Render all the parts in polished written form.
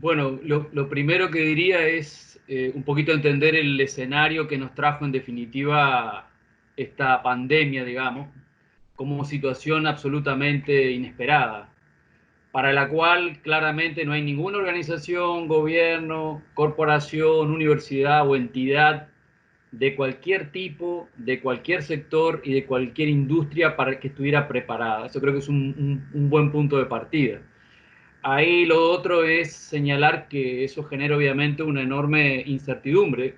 Bueno, lo primero que diría es un poquito entender el escenario que nos trajo en definitiva esta pandemia, digamos, como situación absolutamente inesperada, para la cual claramente no hay ninguna organización, gobierno, corporación, universidad o entidad de cualquier tipo, de cualquier sector y de cualquier industria para que estuviera preparada. Eso creo que es un buen punto de partida. Ahí lo otro es señalar que eso genera obviamente una enorme incertidumbre,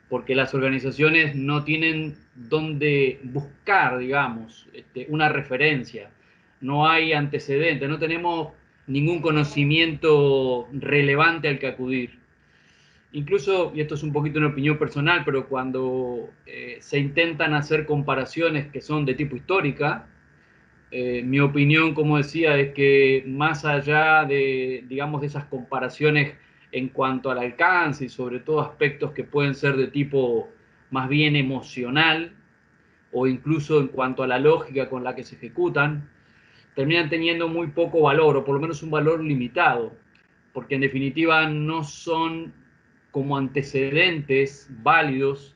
porque las organizaciones no tienen dónde buscar, digamos, una referencia. No hay antecedentes, no tenemos ningún conocimiento relevante al que acudir. Incluso, y esto es un poquito una opinión personal, pero cuando se intentan hacer comparaciones que son de tipo histórica, mi opinión, como decía, es que más allá de, digamos, de esas comparaciones en cuanto al alcance y sobre todo aspectos que pueden ser de tipo más bien emocional o incluso en cuanto a la lógica con la que se ejecutan, terminan teniendo muy poco valor o por lo menos un valor limitado, porque en definitiva no son como antecedentes válidos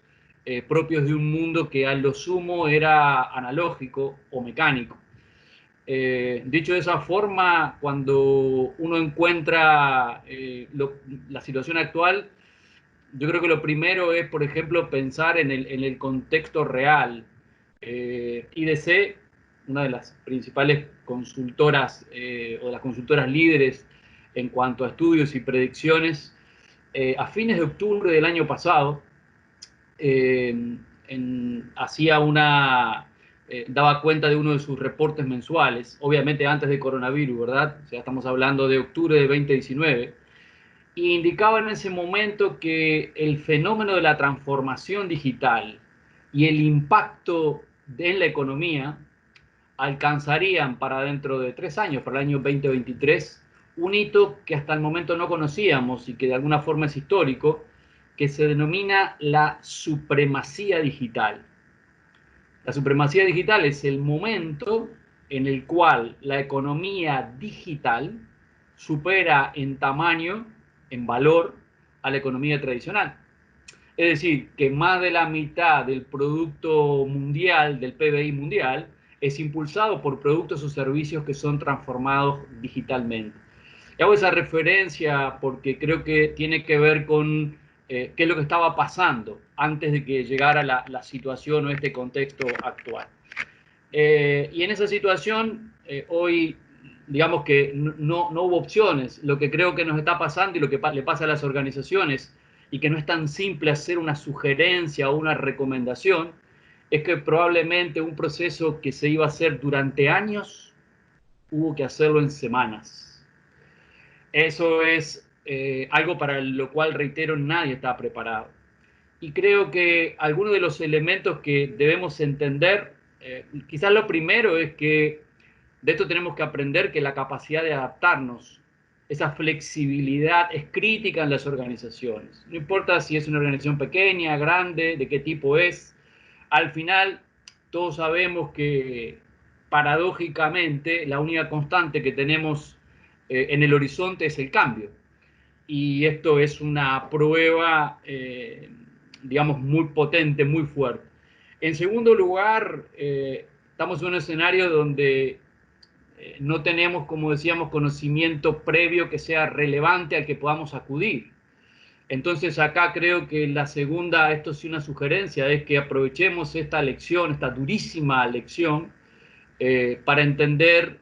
propios de un mundo que a lo sumo era analógico o mecánico. Dicho de esa forma, cuando uno encuentra la situación actual, yo creo que lo primero es, por ejemplo, pensar en el contexto real. IDC, una de las principales consultoras o de las consultoras líderes en cuanto a estudios y predicciones, a fines de octubre del año pasado, hacía daba cuenta de uno de sus reportes mensuales, obviamente antes de coronavirus, ¿verdad? O sea, estamos hablando de octubre de 2019, y indicaba en ese momento que el fenómeno de la transformación digital y el impacto en la economía alcanzarían para dentro de 3 años, para el año 2023, un hito que hasta el momento no conocíamos y que de alguna forma es histórico, que se denomina la supremacía digital. La supremacía digital es el momento en el cual la economía digital supera en tamaño, en valor, a la economía tradicional. Es decir, que más de la mitad del producto mundial, del PBI mundial, es impulsado por productos o servicios que son transformados digitalmente. Y hago esa referencia porque creo que tiene que ver con qué es lo que estaba pasando antes de que llegara la situación o este contexto actual. Y en esa situación, hoy, digamos que no hubo opciones. Lo que creo que nos está pasando y lo que le pasa a las organizaciones, y que no es tan simple hacer una sugerencia o una recomendación, es que probablemente un proceso que se iba a hacer durante años, hubo que hacerlo en semanas. Eso es algo para lo cual, reitero, nadie está preparado. Y creo que algunos de los elementos que debemos entender, quizás lo primero es que de esto tenemos que aprender que la capacidad de adaptarnos, esa flexibilidad es crítica en las organizaciones. No importa si es una organización pequeña, grande, de qué tipo es, al final todos sabemos que paradójicamente la única constante que tenemos en el horizonte es el cambio. Y esto es una prueba, digamos, muy potente, muy fuerte. En segundo lugar, estamos en un escenario donde no tenemos, como decíamos, conocimiento previo que sea relevante al que podamos acudir. Entonces acá creo que la segunda, esto sí una sugerencia, es que aprovechemos esta lección, esta durísima lección, para entender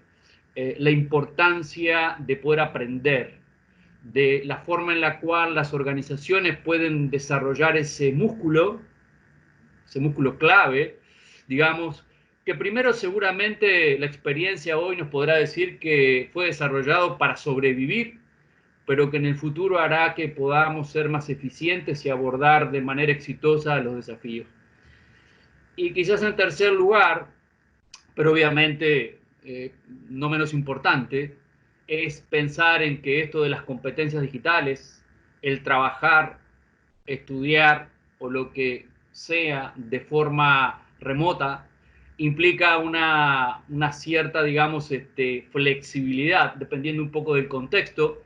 la importancia de poder aprender, de la forma en la cual las organizaciones pueden desarrollar ese músculo clave, digamos, que primero seguramente la experiencia hoy nos podrá decir que fue desarrollado para sobrevivir, pero que en el futuro hará que podamos ser más eficientes y abordar de manera exitosa los desafíos. Y quizás en tercer lugar, pero obviamente no menos importante, es pensar en que esto de las competencias digitales, el trabajar, estudiar o lo que sea de forma remota, implica una cierta, digamos, flexibilidad, dependiendo un poco del contexto,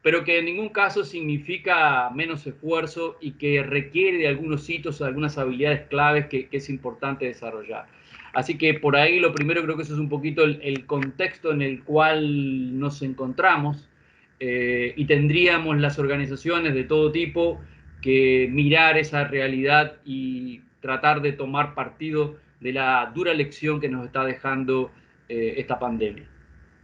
pero que en ningún caso significa menos esfuerzo y que requiere de algunos hitos, de algunas habilidades claves que es importante desarrollar. Así que por ahí lo primero creo que eso es un poquito el contexto en el cual nos encontramos, y tendríamos las organizaciones de todo tipo que mirar esa realidad y tratar de tomar partido de la dura lección que nos está dejando esta pandemia.